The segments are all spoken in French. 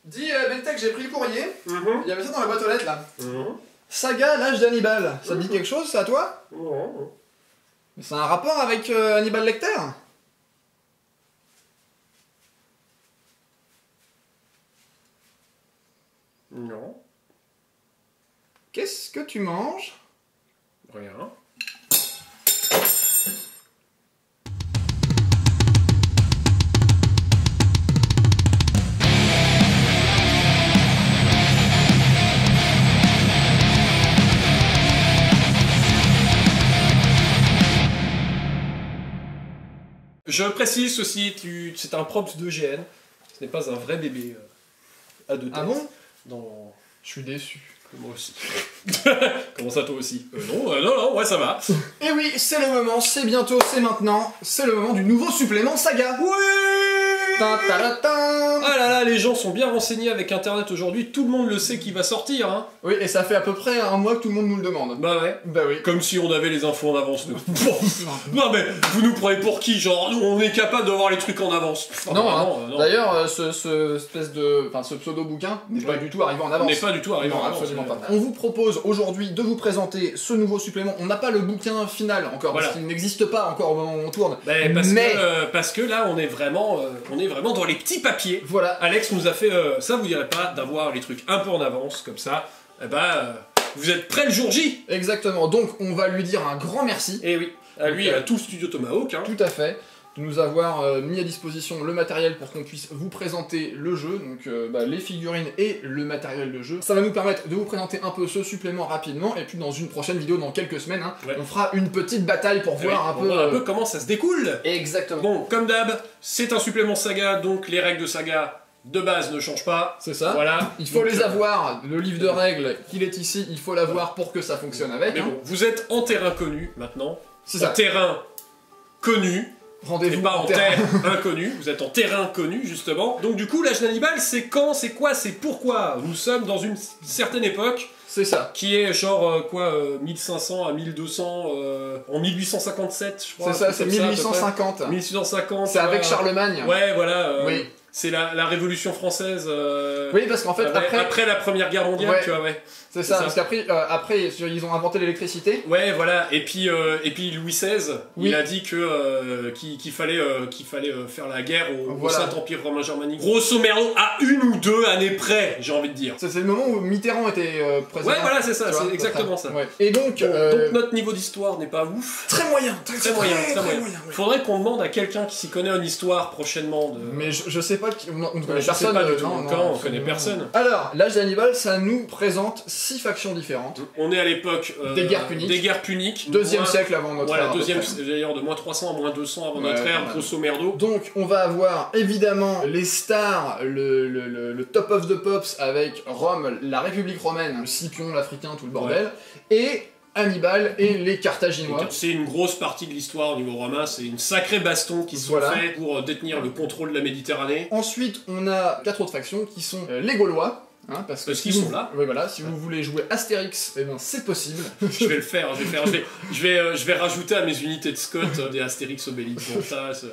Dis Bentek, j'ai pris le courrier. Il y avait ça dans la boîte aux lettres là. Saga, l'âge d'Hannibal. Ça te dit quelque chose, ça à toi? C'est un rapport avec Hannibal Lecter? Non. Qu'est-ce que tu manges? Rien. Je précise ceci, c'est un props d'EGN, ce n'est pas un vrai bébé à deux têtes. Ah bon? Dans... Je suis déçu. Moi aussi. Comment ça, toi aussi? Non, ouais, ça va. Et oui, c'est le moment, c'est bientôt, c'est maintenant, c'est le moment du nouveau supplément Saga. Oui. Ah là là, les gens sont bien renseignés avec Internet aujourd'hui, tout le monde le sait qui va sortir, hein. Oui, et ça fait à peu près un mois que tout le monde nous le demande. Bah ouais. Bah oui. Comme si on avait les infos en avance, nous. Non mais, vous nous prenez pour qui? Genre, on est capable d'avoir les trucs en avance. Enfin, non, vraiment, non. D'ailleurs, ce pseudo-bouquin n'est pas du tout arrivé en avance. N'est pas du tout arrivé en avance. Absolument pas. On vous propose aujourd'hui de vous présenter ce nouveau supplément. On n'a pas le bouquin final encore, parce qu'il n'existe pas encore au moment où on tourne. Parce que là, on est vraiment dans les petits papiers. Voilà. Alex nous a fait, ça vous dirait pas, d'avoir les trucs un peu en avance, comme ça, vous êtes prêts le jour J. Exactement, donc on va lui dire un grand merci. Et oui, à lui et à tout le studio Tomahawk. Hein. Tout à fait, de nous avoir mis à disposition le matériel pour qu'on puisse vous présenter le jeu, donc les figurines et le matériel de jeu. Ça va nous permettre de vous présenter un peu ce supplément rapidement, et puis dans une prochaine vidéo, dans quelques semaines, on fera une petite bataille pour voir un peu comment ça se découle. Exactement. Bon, comme d'hab, c'est un supplément Saga, donc les règles de Saga de base ne changent pas. C'est ça. Voilà. Il faut les avoir, le livre de règles qu'il est ici, il faut l'avoir pour que ça fonctionne avec. Mais bon, vous êtes en terrain connu maintenant. C'est ça. En terrain connu. Rendez-vous pas en terre inconnue, vous êtes en terrain connu justement. Donc du coup, l'âge d'Hannibal, c'est quand, c'est quoi, c'est pourquoi? Nous sommes dans une certaine époque. C'est ça. Qui est genre 1500 à 1200, en 1857 je crois. C'est ça, c'est 1850. 1850. C'est avec Charlemagne. Ouais, voilà. Oui. C'est la Révolution française. Oui, parce qu'en fait, après la Première Guerre mondiale, tu vois, ouais. C'est ça, parce qu'après, ils ont inventé l'électricité. Ouais, voilà. Et puis Louis XVI, il a dit qu'il fallait faire la guerre au Saint-Empire romain germanique. Grosso merdo, à 1 ou 2 années près, j'ai envie de dire. C'est le moment où Mitterrand était président. Ouais, voilà, c'est ça, c'est exactement ça. Ouais. Et donc, notre niveau d'histoire n'est pas ouf. Très moyen, très moyen. Faudrait qu'on demande à quelqu'un qui s'y connaît en histoire prochainement. Mais je sais pas, on ne connaît personne. On connaît personne. Alors, l'âge d'Hannibal, ça nous présente 6 factions différentes. On est à l'époque des guerres puniques. Deuxième siècle avant notre ère. Deuxième, d'ailleurs, de moins 300 à moins 200 avant notre ère, grosso merdo. Donc, on va avoir évidemment les stars, le top of the pops avec Rome, la République romaine, le Scipion, l'Africain, tout le bordel, et Hannibal et les Carthaginois. C'est une grosse partie de l'histoire au niveau romain, c'est une sacrée baston qui sont faits pour détenir le contrôle de la Méditerranée. Ensuite, on a 4 autres factions qui sont les Gaulois. Parce qu'ils sont là. Ouais, voilà, si vous voulez jouer Astérix, eh ben c'est possible. Je vais le faire, je vais rajouter à mes unités de Scott des Astérix Obélix.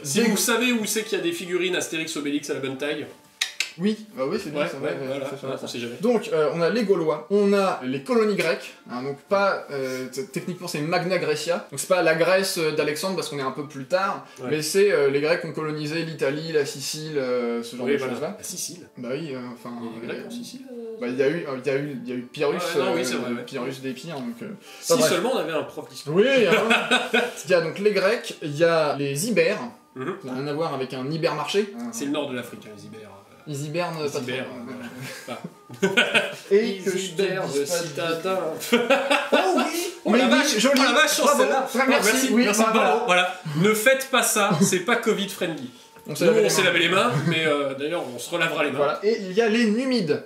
Si vous savez où c'est qu'il y a des figurines Astérix Obélix à la bonne taille. Oui, c'est bien, on sait jamais. Donc, on a les Gaulois, on a les colonies grecques, donc pas, techniquement c'est Magna Graecia, donc c'est pas la Grèce d'Alexandre parce qu'on est un peu plus tard, mais c'est les Grecs qui ont colonisé l'Italie, la Sicile, ce genre de choses-là. La Sicile. Bah oui, enfin... Les Grecs en Sicile Bah il y a eu Pyrrhus, Pyrrhus d'Épire, donc... si seulement on avait un prof d'histoire. Oui, il y a donc les Grecs, il y a les Ibères, ça n'a rien à voir avec un Ibermarché. C'est le nord de l'Afrique, les Ibères. Ils hibernent pas trop. Et que je de citadin. Oh oui. Oh la vache, joli. Oh la vache, celle-là. Merci, voilà. Ne faites pas ça, c'est pas Covid friendly. On s'est lavé les mains, mais d'ailleurs on se relavera les mains. Voilà. Et il y a les Numides.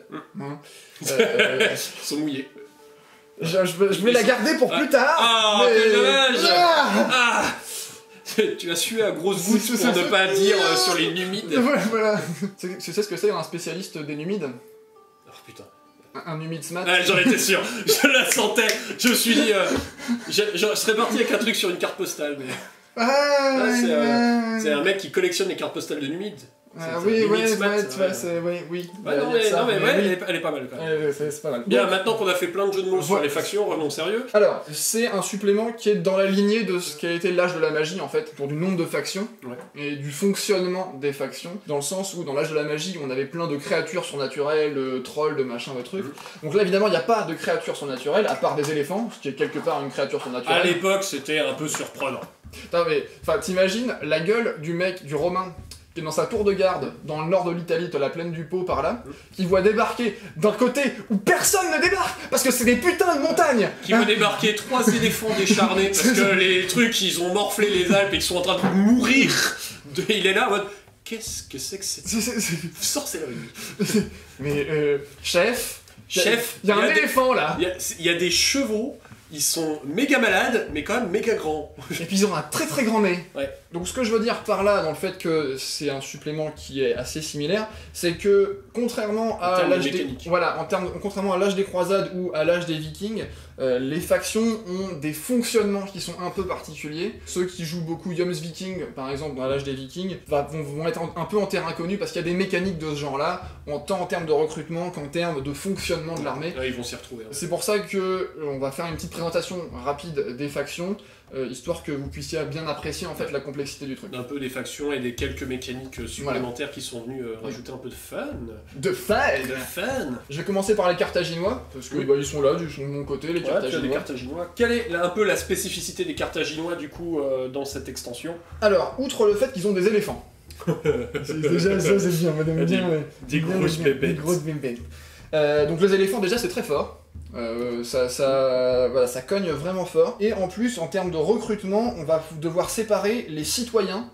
Ils sont mouillés. Je vais la garder pour plus tard. Ah, quel dommage. Tu as sué à grosses gouttes pour ne pas dire sur les Numides. Voilà. Tu sais ce que c'est un spécialiste des Numides? Oh putain. Un humide smat. Ah, j'en étais sûr, je la sentais. Je me suis dit, je serais parti avec un truc sur une carte postale, mais. C'est un mec qui collectionne les cartes postales de Numides. Oui, oui. Elle est pas mal quand même. C'est pas mal. Bien, maintenant qu'on a fait plein de jeux de mots sur les factions, revenons sérieux. Alors, c'est un supplément qui est dans la lignée de ce qui a été l'âge de la magie en fait, pour du nombre de factions et du fonctionnement des factions, dans le sens où dans l'âge de la magie, on avait plein de créatures surnaturelles, de trolls, de machins, de trucs. Donc là, évidemment, il n'y a pas de créatures surnaturelles, à part des éléphants, ce qui est quelque part une créature surnaturelle. À l'époque, c'était un peu surprenant. Putain, mais, t'imagines la gueule du mec, du Romain, qui est dans sa tour de garde, dans le nord de l'Italie, t'as la plaine du Pô par là, qui voit débarquer d'un côté où personne ne débarque, parce que c'est des putains de montagnes. Qui voit débarquer 3 éléphants décharnés, parce que les trucs, ils ont morflé les Alpes et qu'ils sont en train de mourir. Il est là en mode, qu'est-ce que c'est que cette sorcellerie? Mais chef, il y a un éléphant là. Il y a des chevaux. Ils sont méga malades, mais quand même méga grands. Et puis ils ont un très très grand nez. Ouais. Donc ce que je veux dire par là, dans le fait que c'est un supplément qui est assez similaire, c'est que contrairement à l'âge contrairement à l'âge des croisades ou à l'âge des vikings, les factions ont des fonctionnements qui sont un peu particuliers. Ceux qui jouent beaucoup Jomsviking, par exemple, dans l'âge des vikings, vont être un peu en terrain inconnu parce qu'il y a des mécaniques de ce genre-là, tant en termes de recrutement qu'en termes de fonctionnement de l'armée. Là, ils vont s'y retrouver. C'est pour ça que on va faire une petite présentation rapide des factions, histoire que vous puissiez bien apprécier en fait la complexité du truc. Un peu des factions et des quelques mécaniques supplémentaires qui sont venus rajouter un peu de fun. De fun. Je vais commencer par les Carthaginois, parce que ils sont là, ils sont de mon côté, les Carthaginois. Quelle est un peu la spécificité des Carthaginois du coup dans cette extension? Alors, outre le fait qu'ils ont des éléphants. Déjà ça c'est bien, madame. Des grosses bébêtes. Donc les éléphants déjà c'est très fort. Ça cogne vraiment fort. Et en plus, en termes de recrutement, on va devoir séparer les citoyens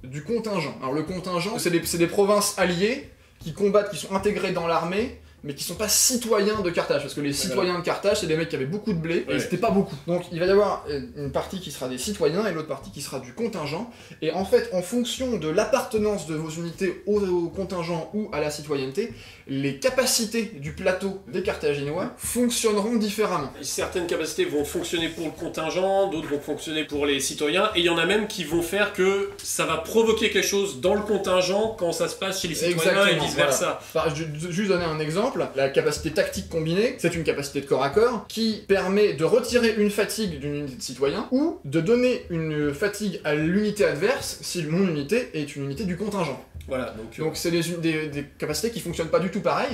du contingent. Alors le contingent, c'est des provinces alliées qui combattent, qui sont intégrées dans l'armée, mais qui sont pas citoyens de Carthage, parce que les citoyens de Carthage, c'est des mecs qui avaient beaucoup de blé, et c'était pas beaucoup. Donc il va y avoir une partie qui sera des citoyens, et l'autre partie qui sera du contingent, et en fait, en fonction de l'appartenance de vos unités au contingent ou à la citoyenneté, les capacités du plateau des Carthaginois fonctionneront différemment. Certaines capacités vont fonctionner pour le contingent, d'autres vont fonctionner pour les citoyens, et il y en a même qui vont faire que ça va provoquer quelque chose dans le contingent quand ça se passe chez les citoyens et vice-versa. Voilà. Je vais juste donner un exemple. La capacité tactique combinée, c'est une capacité de corps à corps qui permet de retirer une fatigue d'une unité de citoyen ou de donner une fatigue à l'unité adverse si mon unité est une unité du contingent. Voilà, donc c'est des capacités qui fonctionnent pas du tout pareil.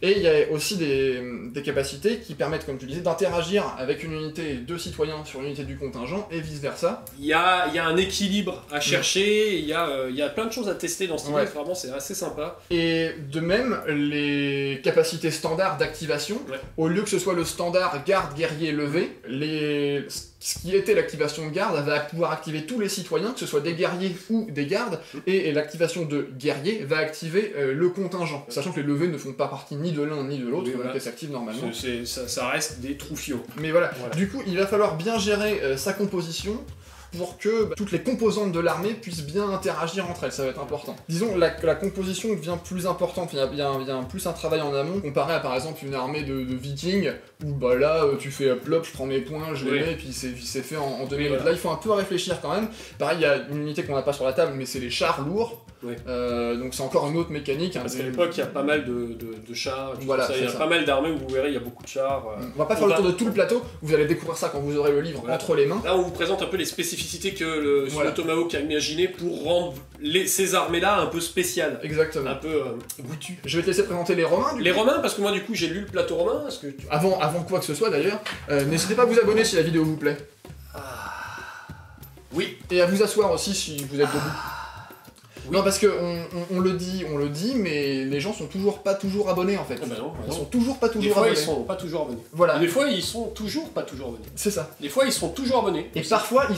Et il y a aussi des capacités qui permettent, comme tu disais, d'interagir avec une unité de citoyens sur l'unité du contingent et vice-versa. Il y a un équilibre à chercher, il y a plein de choses à tester dans ce niveau, vraiment c'est assez sympa. Et de même, les capacités standards d'activation, au lieu que ce soit le standard garde guerrier levé, ce qui était l'activation de garde va pouvoir activer tous les citoyens, que ce soit des guerriers ou des gardes, et l'activation de guerrier va activer le contingent, sachant que les levés ne font pas partie ni de l'un ni de l'autre, donc elles s'activent normalement. Ça reste des troufiaux. Mais voilà, du coup il va falloir bien gérer sa composition pour que toutes les composantes de l'armée puissent bien interagir entre elles, ça va être important. Disons, la composition devient plus importante, il y a plus un travail en amont, comparé à par exemple une armée de vikings, où bah là tu fais plop, je prends mes points, je les mets, et puis c'est fait en 2 minutes. Là il faut un peu réfléchir quand même. Pareil, il y a une unité qu'on n'a pas sur la table, mais c'est les chars lourds, donc c'est encore une autre mécanique. Parce qu'à l'époque il y a pas mal de chars, il y a pas mal d'armées où vous verrez il y a beaucoup de chars. On va pas faire le tour de tout le plateau, vous allez découvrir ça quand vous aurez le livre entre les mains. Là on vous présente un peu les spécificités que le Tomahawk a imaginé pour rendre ces armées-là un peu spéciales. Exactement. Un peu goûtues. Je vais te laisser présenter les Romains. Les Romains, parce que moi du coup j'ai lu le plateau romain. Avant quoi que ce soit d'ailleurs, n'hésitez pas à vous abonner si la vidéo vous plaît. Oui. Et à vous asseoir aussi si vous êtes debout. Non, parce que on le dit, mais les gens sont pas toujours abonnés en fait. Ils sont toujours pas toujours abonnés. Des fois, ils sont pas toujours abonnés. Voilà. Et des fois, ils sont toujours pas toujours abonnés. C'est ça. Des fois, ils sont toujours abonnés. Et parfois, ils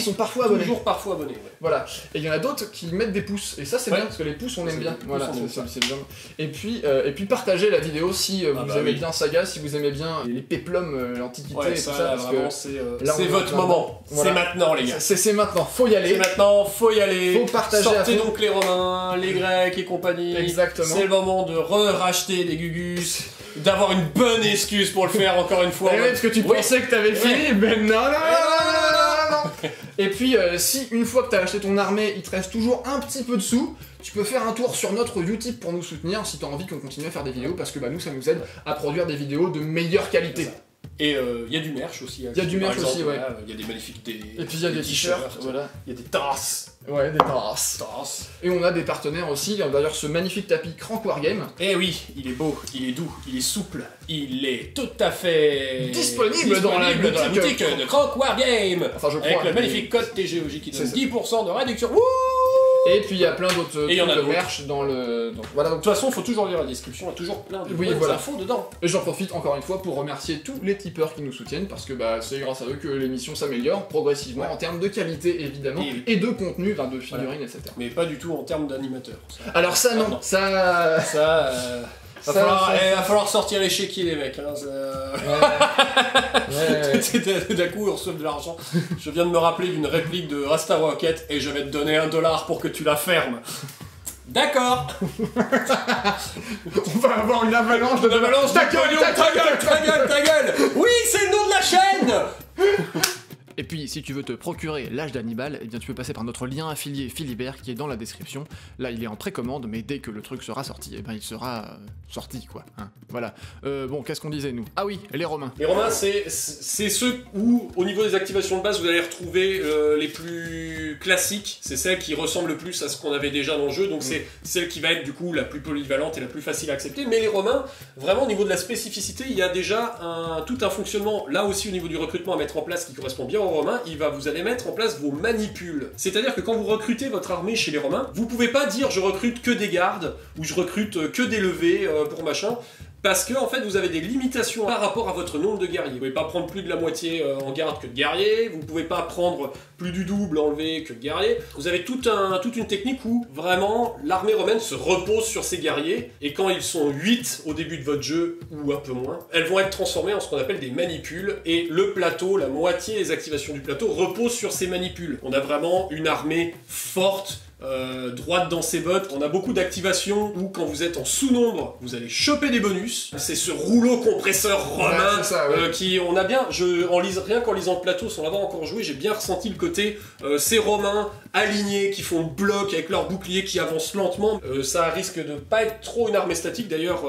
sont parfois abonnés. Toujours parfois abonnés. Voilà. Et il y en a d'autres qui mettent des pouces. Et ça, c'est bien, parce que les pouces, on aime bien. Voilà, c'est bien. Et puis, partagez la vidéo si vous aimez bien Saga, si vous aimez bien les péplums, l'Antiquité et tout ça. Vraiment, c'est votre moment. C'est maintenant, les gars. C'est maintenant. Faut y aller. C'est maintenant, faut y aller. Faut partager. Sortez donc les Romains, les Grecs et compagnie. Exactement. C'est le moment de racheter les Gugus, d'avoir une bonne excuse pour le faire encore une fois. Parce que tu pensais que t'avais fini, mais non. Et puis, si une fois que t'as acheté ton armée, il te reste toujours un petit peu de sous, tu peux faire un tour sur notre Utip pour nous soutenir si t'as envie qu'on continue à faire des vidéos, parce que nous, ça nous aide à produire des vidéos de meilleure qualité. Et il y a du merch aussi. Il y a du merch aussi, ouais. Il y a des magnifiques et puis il y a des t-shirts, voilà. Il y a des tasses. Ouais, des tasses. Et on a des partenaires aussi, d'ailleurs ce magnifique tapis Crank Wargame. Eh oui, il est beau, il est doux, il est souple, il est tout à fait disponible dans la boutique de Crank Wargame. Enfin, je crois. Avec le magnifique code TGOJ qui donne 10% de réduction. Et puis il y a plein d'autres trucs de merch dans le... Voilà, donc, de toute façon, il faut toujours lire la description, il y a toujours plein de bonnes infos dedans. Et j'en profite encore une fois pour remercier tous les tipeurs qui nous soutiennent, parce que c'est grâce à eux que l'émission s'améliore progressivement en termes de qualité évidemment, et de contenu, de figurines, etc. Mais pas du tout en termes d'animateurs. Alors ça non, ça... va falloir sortir les chéquiers les mecs. Hein, D'un coup ils reçoivent de l'argent. Je viens de me rappeler d'une réplique de Rasta Rocket et je vais te donner $1 pour que tu la fermes. D'accord. On va avoir une avalanche de... Ta gueule. Oui, c'est le nom de la chaîne. Et puis, si tu veux te procurer l'âge d'Hannibal, eh bien tu peux passer par notre lien affilié Philibert qui est dans la description. Là, il est en précommande, mais dès que le truc sera sorti, eh ben il sera sorti, quoi. Hein. Voilà. Bon, qu'est-ce qu'on disait, nous? Ah oui, les Romains. Les Romains, c'est ceux où, au niveau des activations de base, vous allez retrouver les plus classiques. C'est celles qui ressemblent le plus à ce qu'on avait déjà dans le jeu, donc c'est celle qui va être, du coup, la plus polyvalente et la plus facile à accepter. Mais les Romains, vraiment, au niveau de la spécificité, il y a déjà tout un fonctionnement, là aussi, au niveau du recrutement à mettre en place qui correspond bien aux Romains, vous allez mettre en place vos manipules. C'est-à-dire que quand vous recrutez votre armée chez les Romains, vous pouvez pas dire je recrute que des gardes, ou je recrute que des levés pour machin. Parce que en fait vous avez des limitations par rapport à votre nombre de guerriers. Vous pouvez pas prendre plus de la moitié en garde que de guerriers, vous pouvez pas prendre plus du double enlevé que de guerriers. Vous avez toute une technique où vraiment l'armée romaine se repose sur ses guerriers, et quand ils sont 8 au début de votre jeu, ou un peu moins, elles vont être transformées en ce qu'on appelle des manipules, et le plateau, la moitié des activations du plateau reposent sur ces manipules. On a vraiment une armée forte, droite dans ses bottes. On a beaucoup d'activations où quand vous êtes en sous-nombre, vous allez choper des bonus. C'est ce rouleau compresseur romain qui, on a bien, rien qu'en lisant le plateau sans l'avoir encore joué, j'ai bien ressenti le côté ces Romains alignés qui font bloc avec leurs boucliers qui avancent lentement. Ça risque de pas être trop une armée statique d'ailleurs.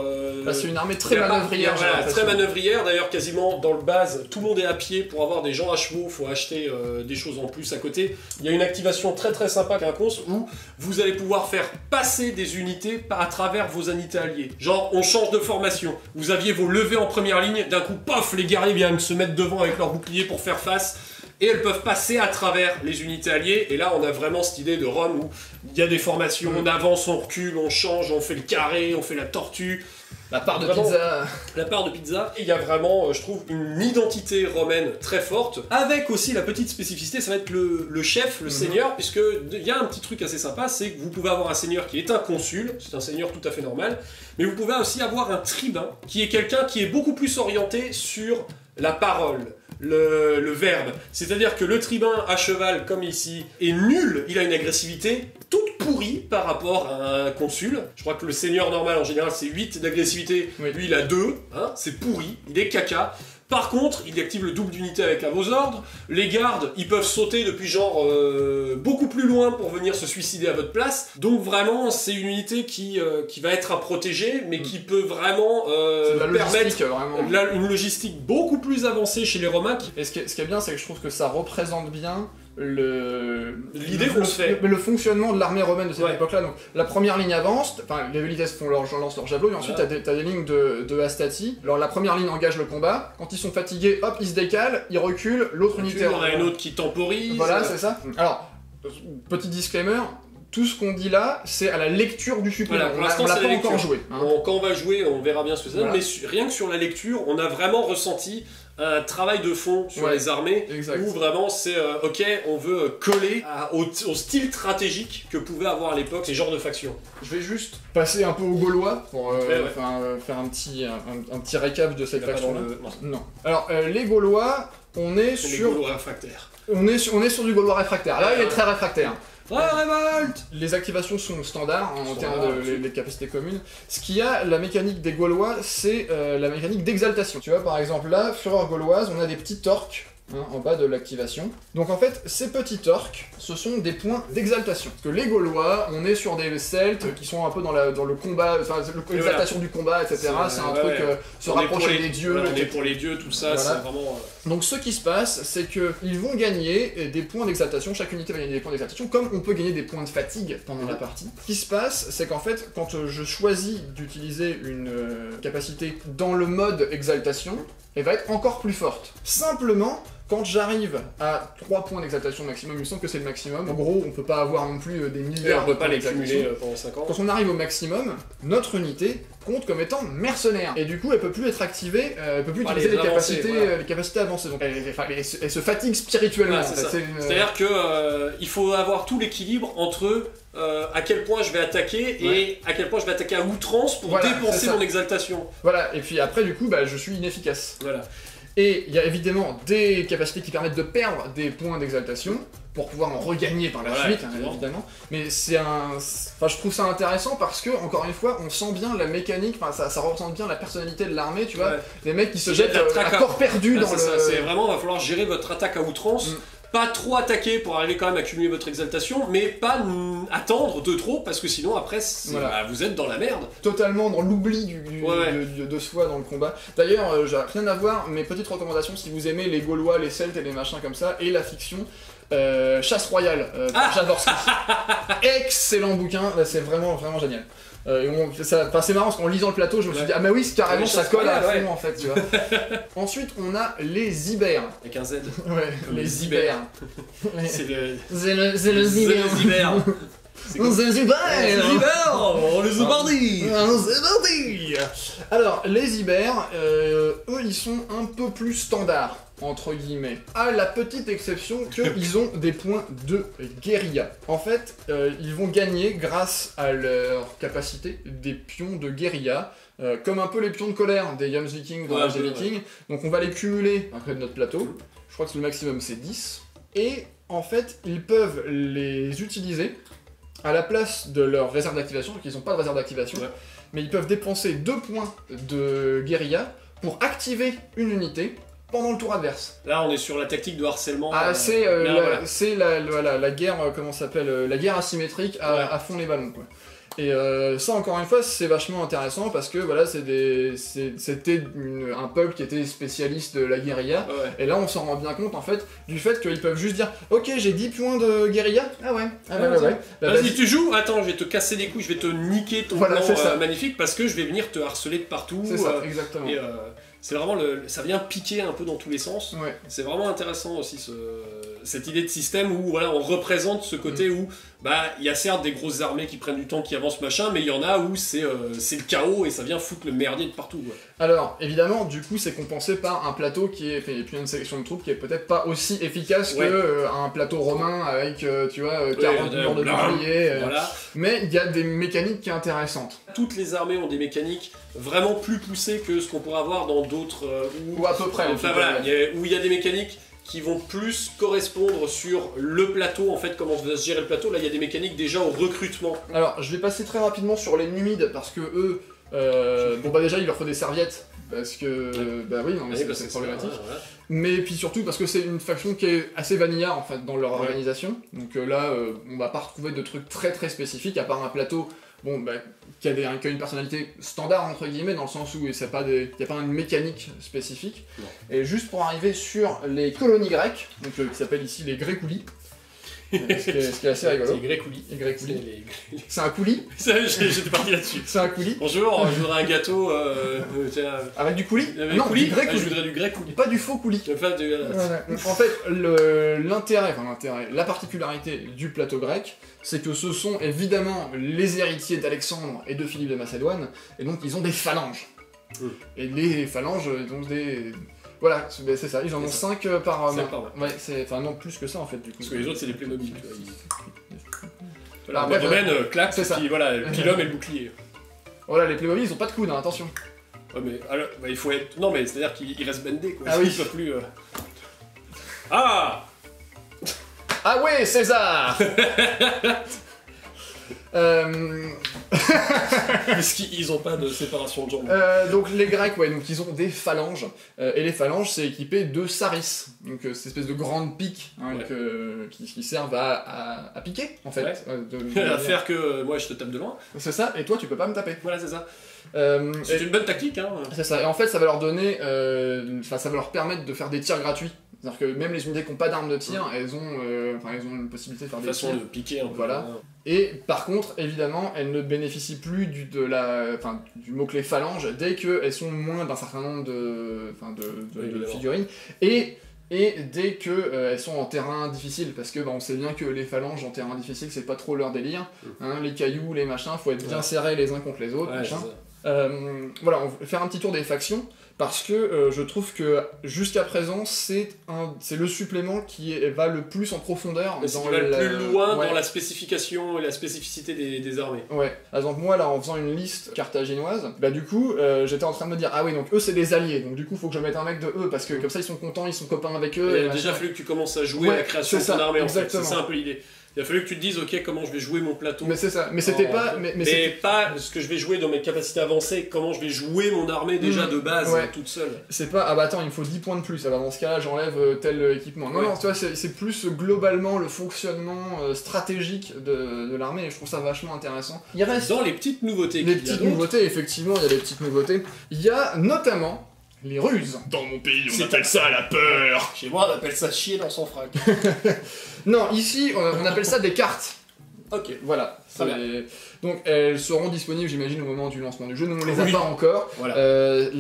C'est une armée très manœuvrière. Très manœuvrière d'ailleurs, quasiment dans le base, tout le monde est à pied. Pour avoir des gens à chevaux, faut acheter des choses en plus à côté. Il y a une activation très très sympa qu'un cons où vous allez pouvoir faire passer des unités à travers vos unités alliées. Genre, on change de formation. Vous aviez vos levées en première ligne, d'un coup, paf, les guerriers viennent se mettre devant avec leurs boucliers pour faire face. Et elles peuvent passer à travers les unités alliées. Et là, on a vraiment cette idée de Rome où il y a des formations, on avance, on recule, on change, on fait le carré, on fait la tortue. La part de pizza. La part de pizza. Et il y a vraiment, je trouve, une identité romaine très forte, avec aussi la petite spécificité, ça va être le chef, le seigneur, puisque il y a un petit truc assez sympa, c'est que vous pouvez avoir un seigneur qui est un consul, c'est un seigneur tout à fait normal, mais vous pouvez aussi avoir un tribun, qui est quelqu'un qui est beaucoup plus orienté sur la parole. Le verbe. C'est-à-dire que le tribun à cheval, comme ici, est nul, il a une agressivité toute pourrie par rapport à un consul. Je crois que le seigneur normal, en général, c'est 8 d'agressivité. Oui. Lui, il a 2, hein, c'est pourri, il est caca. Par contre, il active le double d'unité avec vos ordres. Les gardes, ils peuvent sauter depuis genre beaucoup plus loin pour venir se suicider à votre place. Donc vraiment, c'est une unité qui va être à protéger, mais qui peut vraiment permettre une logistique beaucoup plus avancée chez les Romains. Et ce qui est bien, c'est que je trouve que ça représente bien l'idée qu'on se fait. Le fonctionnement de l'armée romaine de cette époque-là. Donc la première ligne avance, enfin les Velites lancent leur javelot, et ensuite t'as des lignes de Hastati. Alors la première ligne engage le combat, quand ils sont fatigués, hop, ils se décalent, ils reculent, l'autre unité... On a une autre qui temporise... Voilà, c'est ça. Alors, petit disclaimer, tout ce qu'on dit là, c'est à la lecture du supplément. Voilà, on l'a pas encore joué. Hein. Quand on va jouer, on verra bien ce que ça donne, mais rien que sur la lecture, on a vraiment ressenti un travail de fond sur les armées, où vraiment c'est ok, on veut coller au style stratégique que pouvaient avoir à l'époque ces genres de factions. Je vais juste passer un peu aux Gaulois pour faire un petit récap de cette faction. Non. Alors les Gaulois, on est sur... Les Gaulois réfractaires. On est sur du Gaulois réfractaire. Là, il est très réfractaire. Révolte! Les activations sont standards en termes de capacités communes. Ce qu'il y a, la mécanique des Gaulois, c'est la mécanique d'exaltation. Tu vois, par exemple, là, Fureur gauloise, on a des petits torques hein, en bas de l'activation. Donc en fait, ces petits orques, ce sont des points d'exaltation. Parce que les Gaulois, on est sur des Celtes qui sont un peu dans le combat, enfin l'exaltation du combat, etc. C'est un truc se rapprocher des dieux. Voilà, on est pour les dieux, tout ça, voilà. c'est vraiment... Donc ce qui se passe, c'est qu'ils vont gagner des points d'exaltation, chaque unité va gagner des points d'exaltation, comme on peut gagner des points de fatigue pendant la partie. Ce qui se passe, c'est qu'en fait, quand je choisis d'utiliser une capacité dans le mode exaltation, elle va être encore plus forte. Simplement, quand j'arrive à 3 points d'exaltation maximum, il me semble que c'est le maximum. En gros, on peut pas avoir non plus des milliards. On peut pas les cumuler pendant 5 ans. Quand on arrive au maximum, notre unité compte comme étant mercenaire. Et du coup, elle peut plus être activée, elle peut plus utiliser les capacités avancées. Donc elle se fatigue spirituellement. Voilà, c'est-à-dire que il faut avoir tout l'équilibre entre à quel point je vais attaquer et à quel point je vais attaquer à outrance pour dépenser mon exaltation. Voilà, et puis après, du coup, je suis inefficace. Voilà. Et il y a évidemment des capacités qui permettent de perdre des points d'exaltation pour pouvoir en regagner par la suite, évidemment. Mais c'est je trouve ça intéressant parce que, encore une fois, on sent bien la mécanique, ça représente bien la personnalité de l'armée, tu vois. Les mecs qui se jettent à corps perdu dans le... C'est vraiment, il va falloir gérer votre attaque à outrance. Pas trop attaquer pour arriver quand même à cumuler votre exaltation, mais pas attendre de trop, parce que sinon après, vous êtes dans la merde. Totalement dans l'oubli de soi dans le combat. D'ailleurs, j'ai rien à voir, mes petites recommandations, si vous aimez les Gaulois, les Celtes et les machins comme ça, et la fiction, Chasse Royale, par Jaworski. Excellent bouquin, c'est vraiment, vraiment génial. C'est marrant parce qu'en lisant le plateau, je me suis dit, ah mais oui, carrément ça colle à fond en fait, tu vois. Ensuite, on a les Ibères. Avec un Z. Ouais, les Ibères. C'est le Zibère. On les abordit. Alors, les Ibères, eux, ils sont un peu plus standards, entre guillemets. À la petite exception qu'ils ont des points de guérilla. En fait, ils vont gagner, grâce à leur capacité, des pions de guérilla, comme un peu les pions de colère des Jomsviking dans l'âge des Vikings. Donc on va les cumuler après de notre plateau. Je crois que le maximum c'est 10. Et en fait, ils peuvent les utiliser à la place de leur réserve d'activation, donc ils n'ont pas de réserve d'activation, mais ils peuvent dépenser 2 points de guérilla pour activer une unité pendant le tour adverse. Là, on est sur la tactique de harcèlement. Ah, c'est la guerre, comment ça s'appelle, la guerre asymétrique à fond les ballons, quoi. Et ça, encore une fois, c'est vachement intéressant parce que voilà, c'était un peuple qui était spécialiste de la guérilla. Et là, on s'en rend bien compte en fait du fait qu'ils peuvent juste dire ok, j'ai 10 points de guérilla. Ah ouais. Vas-y, tu joues. Attends, je vais te casser les couilles, je vais te niquer ton plan magnifique parce que je vais venir te harceler de partout. C'est ça, exactement. Et c'est vraiment ça vient piquer un peu dans tous les sens. C'est vraiment intéressant aussi cette idée de système où voilà, on représente ce côté où il y a certes des grosses armées qui prennent du temps, qui avancent machin, mais il y en a où c'est le chaos et ça vient foutre le merdier de partout. Alors évidemment, du coup, c'est compensé par un plateau qui est, et puis une sélection de troupes qui est peut-être pas aussi efficace que un plateau romain avec tu vois 40 murs de bouclier. Mais il y a des mécaniques qui sont intéressantes. Toutes les armées ont des mécaniques vraiment plus poussées que ce qu'on pourrait avoir dans d'autres ou à peu près. Où il y a des mécaniques qui vont plus correspondre sur le plateau, en fait, comment va se gérer le plateau. Là, il y a des mécaniques déjà au recrutement. Alors, je vais passer très rapidement sur les Numides, parce que eux, déjà, il leur faut des serviettes, parce que, c'est problématique. Mais puis surtout, parce que c'est une faction qui est assez vanilla, en fait, dans leur organisation. Donc là, on va pas retrouver de trucs très très spécifiques, à part un plateau, qui a une personnalité standard entre guillemets, dans le sens où il n'y a pas une mécanique spécifique. Et juste pour arriver sur les colonies grecques, donc qui s'appellent ici les Grécoulis, ce qui est assez rigolo. Les Grécoulis. C'est un coulis. J'étais parti là-dessus. C'est un coulis. Bonjour, je voudrais un gâteau. Avec du coulis. Non, du grec coulis. Je voudrais du grec coulis. Pas du faux coulis. En fait, la particularité du plateau grec, c'est que ce sont évidemment les héritiers d'Alexandre et de Philippe de Macédoine, et donc ils ont des phalanges. Et les phalanges, ils ont des... Voilà, c'est ça, ils en ont 5 par main. Enfin non, plus que ça en fait du coup. Parce que les autres c'est des Playmobil. Voilà, domaine, claque, c'est ça. Puis voilà, puis l'homme et le bouclier. Voilà, les Playmobil ils ont pas de coude, hein, attention. Ouais mais alors, il faut être... Non mais c'est-à-dire qu'il reste bendé quoi. Ah oui. Il soit plus... Ah ouais, César. Parce qu'ils ont pas de séparation de jambes. Donc les Grecs, ouais, donc ils ont des phalanges, et les phalanges c'est équipé de saris, donc cette espèce de grandes piques hein, qui servent à piquer en fait. Ouais. À faire que moi je te tape de loin. C'est ça, et toi tu peux pas me taper. Voilà, c'est ça. C'est une bonne tactique, hein. C'est ça, et en fait ça va leur donner, ça va leur permettre de faire des tirs gratuits. C'est-à-dire que même les unités qui n'ont pas d'armes de tir, elles ont une possibilité de faire des tirs. Façon de piquer un peu. Voilà. Et par contre, évidemment, elles ne bénéficient plus du mot-clé phalange dès qu'elles sont moins d'un certain nombre de figurines. Et dès qu'elles sont en terrain difficile, parce que on sait bien que les phalanges en terrain difficile, c'est pas trop leur délire. Hein, les cailloux, les machins, faut être bien serrés les uns contre les autres. Voilà, on va faire un petit tour des factions. Parce que je trouve que jusqu'à présent, c'est le supplément qui va le plus en profondeur. Qui va le plus loin dans la spécification et la spécificité des armées. Ouais. Par exemple, moi, là, en faisant une liste carthaginoise, bah du coup, j'étais en train de me dire, ah oui, donc eux, c'est des alliés, donc du coup, faut que je mette un mec de eux, parce que comme ça, ils sont contents, ils sont copains avec eux. Il a déjà fallu que tu commences à jouer la création de ton armée, en fait. C'est ça un peu l'idée. Il a fallu que tu te dises, ok, comment je vais jouer mon plateau. Mais c'est ça, mais c'était pas... Mais pas ce que je vais jouer dans mes capacités avancées, comment je vais jouer mon armée déjà de base, toute seule. C'est pas, ah bah attends, il me faut 10 points de plus, alors dans ce cas-là, j'enlève tel équipement. Non, non, tu vois, c'est plus globalement le fonctionnement stratégique de l'armée, et je trouve ça vachement intéressant. Il reste... Dans les petites nouveautés. Les petites nouveautés, effectivement, il y a des petites nouveautés. Il y a notamment... les ruses. Dans mon pays, on appelle ça la peur. Chez moi, on appelle ça chier dans son frac. Non, ici, on appelle ça des cartes. Ok. Voilà. Donc elles seront disponibles, j'imagine, au moment du lancement du jeu. Nous, on les a pas encore. Voilà.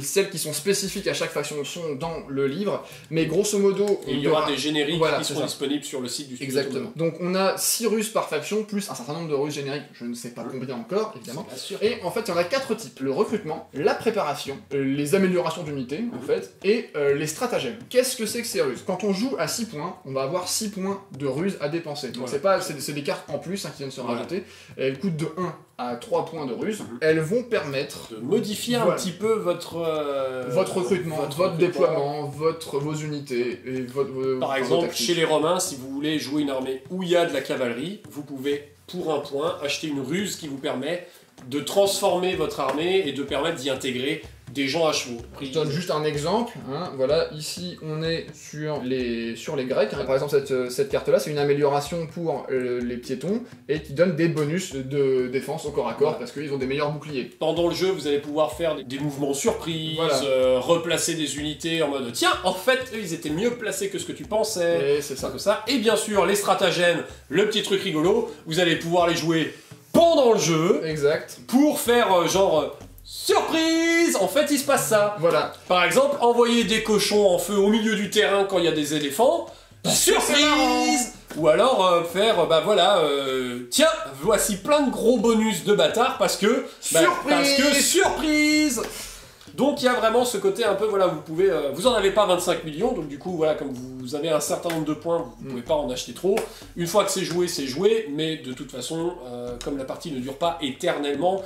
Celles qui sont spécifiques à chaque faction sont dans le livre. Mais grosso modo... il y aura des génériques qui seront disponibles sur le site du studio. Exactement. Donc on a 6 ruses par faction, plus un certain nombre de ruses génériques. Je ne sais pas combien encore, évidemment. Et en fait, il y en a 4 types. Le recrutement, la préparation, les améliorations d'unités, en fait, et les stratagèmes. Qu'est-ce que c'est que ces ruses? Quand on joue à 6 points, on va avoir 6 points de ruses à dépenser. Donc c'est des cartes en plus qui viennent se rajouter. Elles coûtent de 1 à 3 points de ruse. Elles vont permettre de modifier un petit peu votre recrutement, votre déploiement, vos unités et Par exemple, chez les Romains, si vous voulez jouer une armée où il y a de la cavalerie, vous pouvez pour 1 point acheter une ruse qui vous permet de transformer votre armée et de permettre d'y intégrer des gens à chevaux. Je donne juste un exemple, hein. Voilà, ici on est sur les Grecs, hein. Par exemple cette carte là c'est une amélioration pour les piétons et qui donne des bonus de défense au corps à corps parce qu'ils ont des meilleurs boucliers. Pendant le jeu vous allez pouvoir faire des mouvements surprises, replacer des unités en mode tiens en fait eux ils étaient mieux placés que ce que tu pensais, et c'est ça. Et bien sûr les stratagèmes, le petit truc rigolo, vous allez pouvoir les jouer pendant le jeu. Exact. Pour faire genre... surprise! En fait, il se passe ça. Voilà. Par exemple, envoyer des cochons en feu au milieu du terrain quand il y a des éléphants. Surprise! Ou alors faire, tiens, voici plein de gros bonus de bâtards parce que... surprise! Donc il y a vraiment ce côté un peu, voilà, vous pouvez... vous en avez pas 25 millions, donc du coup, voilà, comme vous avez un certain nombre de points, vous pouvez pas en acheter trop. Une fois que c'est joué, mais de toute façon, comme la partie ne dure pas éternellement,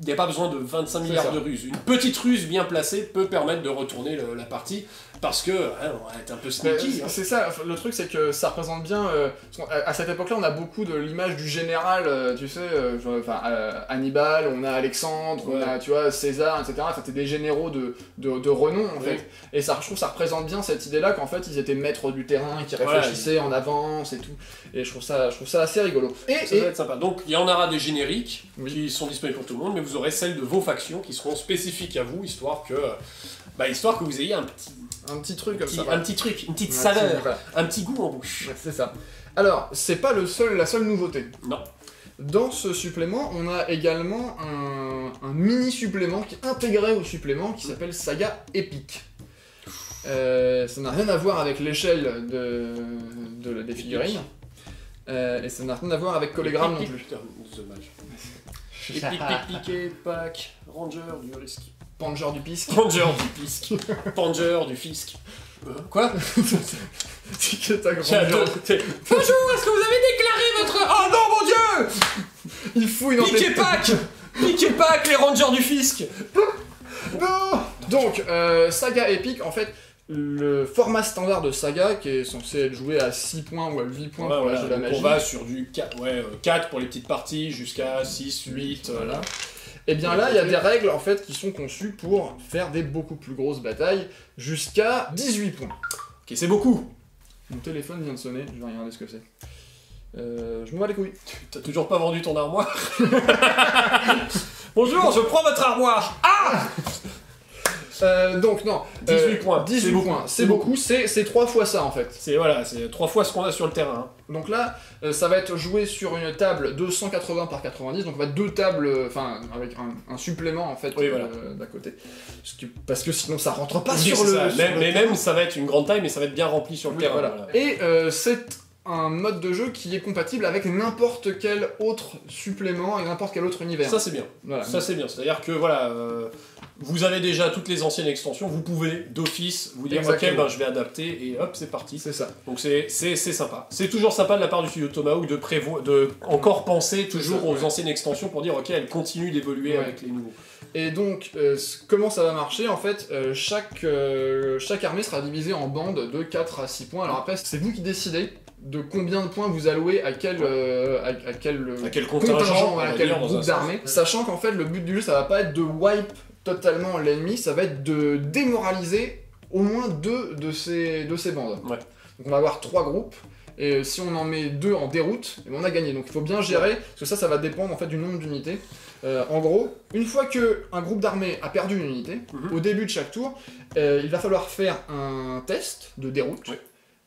il n'y a pas besoin de 25 milliards de ruses. Une petite ruse bien placée peut permettre de retourner la partie, parce que, on va être un peu sneaky. C'est ça, le truc c'est que ça représente bien... à cette époque-là, on a beaucoup de l'image du général, tu sais, Hannibal, on a Alexandre, on a, tu vois, César, etc. Enfin, c'était des généraux de renom, en fait. Et ça, je trouve que ça représente bien cette idée-là, qu'en fait, ils étaient maîtres du terrain, qui réfléchissaient en avance et tout. Et je trouve ça assez rigolo. Ça va être sympa. Donc, il y en aura des génériques qui sont disponibles pour tout le monde, mais vous aurez celles de vos factions qui seront spécifiques à vous, histoire que vous ayez un petit truc comme ça. Un petit truc, une petite saveur, un petit goût en bouche. C'est ça. Alors, c'est pas la seule nouveauté. Non. Dans ce supplément, on a également un mini-supplément qui est intégré au supplément qui s'appelle Saga Épique. Ça n'a rien à voir avec l'échelle des figurines. Et ça n'a rien à voir avec Collégramme non plus. Épique, pack, Ranger du risque. Panger du pisque. Panger du pisque. Panger du fisc. Quoi? C'est que ta grande Bonjour, est-ce que vous avez déclaré votre... Oh non, mon dieu! Il fouille dans Piquez Pack! Piquez Pack, les Rangers du fisc! Non! Donc, Saga Épique, en fait, le format standard de Saga, qui est censé être joué à 6 points ou à 8 points pour l'âge de la magie. On va sur du 4 pour les petites parties, jusqu'à 6, 8, voilà. Et bien là, il y a des règles en fait qui sont conçues pour faire des beaucoup plus grosses batailles, jusqu'à 18 points. Ok, c'est beaucoup. Mon téléphone vient de sonner, je vais regarder ce que c'est. Je me bats les couilles. T'as toujours pas vendu ton armoire? Bonjour, je prends votre armoire. Ah donc non, 18 points. 18 points, c'est beaucoup, c'est 3 fois ça en fait. C'est 3 fois ce qu'on a sur le terrain. Donc là, ça va être joué sur une table de 180 par 90, donc on va être 2 tables, enfin avec un supplément en fait d'à côté. Parce que sinon ça rentre pas sur le... Même ça va être une grande taille, mais ça va être bien rempli sur le terrain. Voilà. Et c'est un mode de jeu qui est compatible avec n'importe quel autre supplément et n'importe quel autre univers. Ça c'est bien. Voilà. Ça c'est bien. C'est-à-dire que voilà, vous avez déjà toutes les anciennes extensions, vous pouvez d'office vous dire ok, ben, je vais adapter et hop, c'est parti. C'est ça. Donc c'est sympa. C'est toujours sympa de la part du studio Tomahawk de encore penser toujours aux anciennes extensions pour dire ok, elles continuent d'évoluer avec les nouveaux. Et donc, comment ça va marcher? En fait, chaque armée sera divisée en bandes de 4 à 6 points. Alors après, c'est vous qui décidez de combien de points vous allouez à quel contingent, à quel groupe d'armées. Sachant qu'en fait, le but du jeu, ça va pas être de wipe totalement l'ennemi, ça va être de démoraliser au moins 2 de ces bandes. Ouais. Donc on va avoir 3 groupes. Et si on en met 2 en déroute, on a gagné. Donc il faut bien gérer, parce que ça va dépendre en fait du nombre d'unités. En gros, une fois qu'un groupe d'armées a perdu une unité, au début de chaque tour, il va falloir faire un test de déroute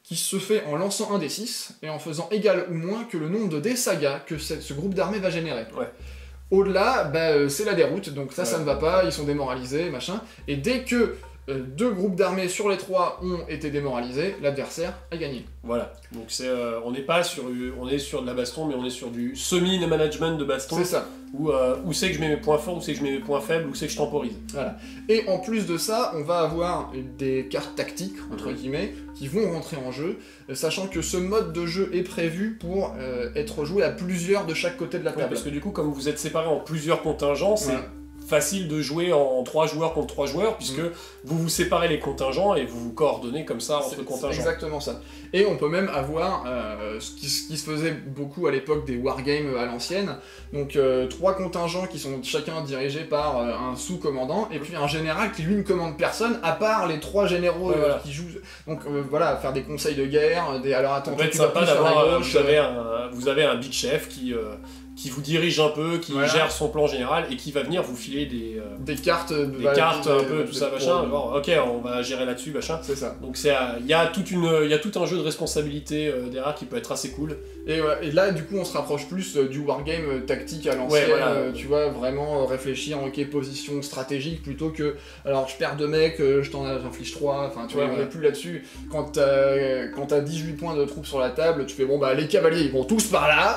qui se fait en lançant un D6 et en faisant égal ou moins que le nombre de dés saga que ce groupe d'armées va générer. Au-delà, c'est la déroute, donc ça ne va pas, ils sont démoralisés, machin. Et dès que 2 groupes d'armées sur les 3 ont été démoralisés, l'adversaire a gagné. Voilà, donc on n'est pas sur, on est sur de la baston, mais on est sur du semi-management de baston. C'est ça. Où c'est que je mets mes points forts, où c'est que je mets mes points faibles, où c'est que je temporise. Voilà. Et en plus de ça, on va avoir des cartes tactiques, entre guillemets, qui vont rentrer en jeu, sachant que ce mode de jeu est prévu pour être joué à plusieurs de chaque côté de la table. Parce que du coup, comme vous êtes séparés en plusieurs contingents, c'est facile de jouer en 3 joueurs contre 3 joueurs, puisque vous vous séparez les contingents et vous vous coordonnez comme ça entre contingents. C'est exactement ça. Et on peut même avoir ce qui se faisait beaucoup à l'époque des wargames à l'ancienne, donc 3 contingents qui sont chacun dirigés par un sous-commandant, et puis un général qui lui ne commande personne, à part les 3 généraux qui jouent. Donc voilà, faire des conseils de guerre, alors attends, ça peut être sympa d'avoir, vous avez un big chef qui vous dirige un peu, qui gère son plan général et qui va venir vous filer des cartes un peu, tout ça, machin. Genre, ok, on va gérer là-dessus, machin. C'est ça. Donc il y a tout un jeu de responsabilité derrière qui peut être assez cool. Et là, du coup, on se rapproche plus du wargame tactique à l'ancienne, tu vois, vraiment réfléchir en position stratégique plutôt que, alors je perds 2 mecs, je t'en inflige 3, enfin tu vois, on est plus là-dessus. Quand t'as 18 points de troupes sur la table, tu fais bon bah les cavaliers ils vont tous par là.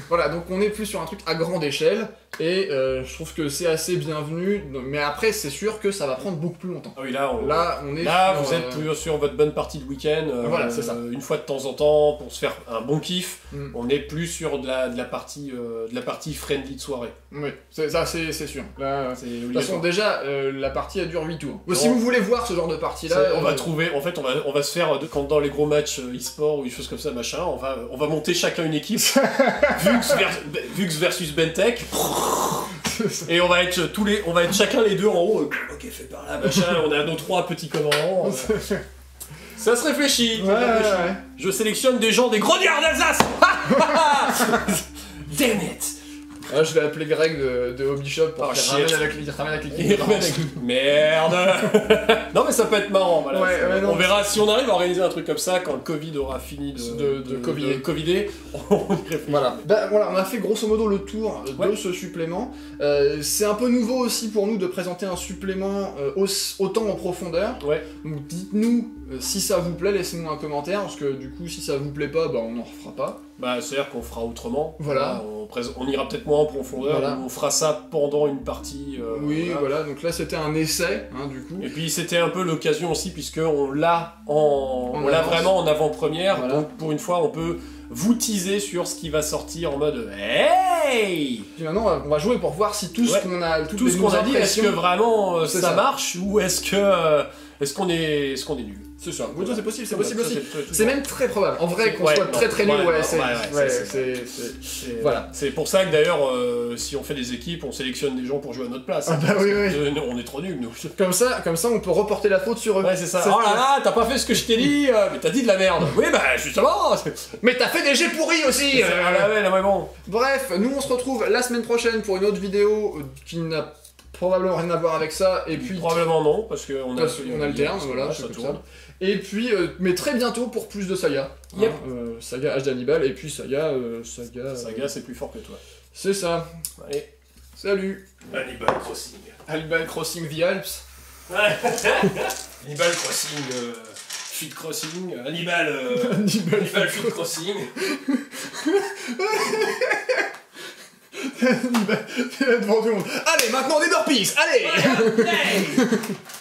Voilà, donc on est plus sur un truc à grande échelle, et je trouve que c'est assez bienvenu, mais après c'est sûr que ça va prendre beaucoup plus longtemps. Ah oui, vous êtes plus sur votre bonne partie de week-end, voilà, c'est ça. Une fois de temps en temps, pour se faire un bon kiff, on est plus sur de la partie friendly de soirée. Oui, ça c'est sûr. Là, de toute façon déjà, la partie elle dure 8 tours. Si vous voulez voir ce genre de partie-là... on va trouver, en fait on va se faire, quand dans les gros matchs e-sport ou des choses comme ça, machin, on va monter chacun une équipe, Vux versus Bentech, et on va être chacun les deux en haut, ok, fait par là, machin, on a nos 3 petits commandants. Ça se réfléchit, Je sélectionne des gens des grognards d'Alsace. Damn it. Je vais appeler Greg de Hobby Shop pour qu'il ramène avec l'équipe. Merde. Non mais ça peut être marrant, voilà. On verra si on arrive à organiser un truc comme ça quand le Covid aura fini de covider. On y réfléchit. Voilà, on a fait grosso modo le tour de ce supplément. C'est un peu nouveau aussi pour nous de présenter un supplément autant en profondeur. Donc dites-nous si ça vous plaît, laissez-nous un commentaire, parce que du coup si ça vous plaît pas, on n'en refera pas. C'est-à-dire qu'on fera autrement. Voilà. On ira peut-être moins en profondeur, on fera ça pendant une partie. Voilà, donc là c'était un essai, du coup. Et puis c'était un peu l'occasion aussi, puisqu'on l'a vraiment en avant-première, donc pour une fois on peut vous teaser sur ce qui va sortir en mode hey. Puis maintenant on va jouer pour voir si tout ce qu'on a, tout ce qu'on a dit, est-ce que vraiment ça marche, ou est-ce que est-ce qu'on est nul? C'est ça. Oui, c'est possible, c'est possible Ça, aussi. c'est C'est même très probable. En vrai, qu'on Ouais, soit non, très nul, ouais, c'est... Voilà. C'est pour ça que d'ailleurs, si on fait des équipes, on sélectionne des gens pour jouer à notre place. Ah bah oui, oui. On est trop nuls, nous. Comme ça, on peut reporter la faute sur eux. Ouais, c'est ça. Oh là là, t'as pas fait ce que je t'ai dit, mais t'as dit de la merde. Oui, bah justement. Mais t'as fait des jets pourris aussi. Ah là, ouais, là, ouais, bon. Bref, nous on se retrouve la semaine prochaine pour une autre vidéo qui n'a probablement rien à voir avec ça, et puis... Probablement non, parce qu'on a le terme, voilà, ça c'est comme tourne. ça. Et puis, mais très bientôt pour plus de saga. Yep. Saga H d'Hannibal, et puis saga... Saga, c'est plus fort que toi. C'est ça. Allez. Salut. Hannibal Crossing. Hannibal Crossing the Alps. Hannibal Crossing, Feed Crossing, Hannibal Feed Crossing. Hannibal, t'es là devant tout le monde. Allez, maintenant on est dans Peace, allez.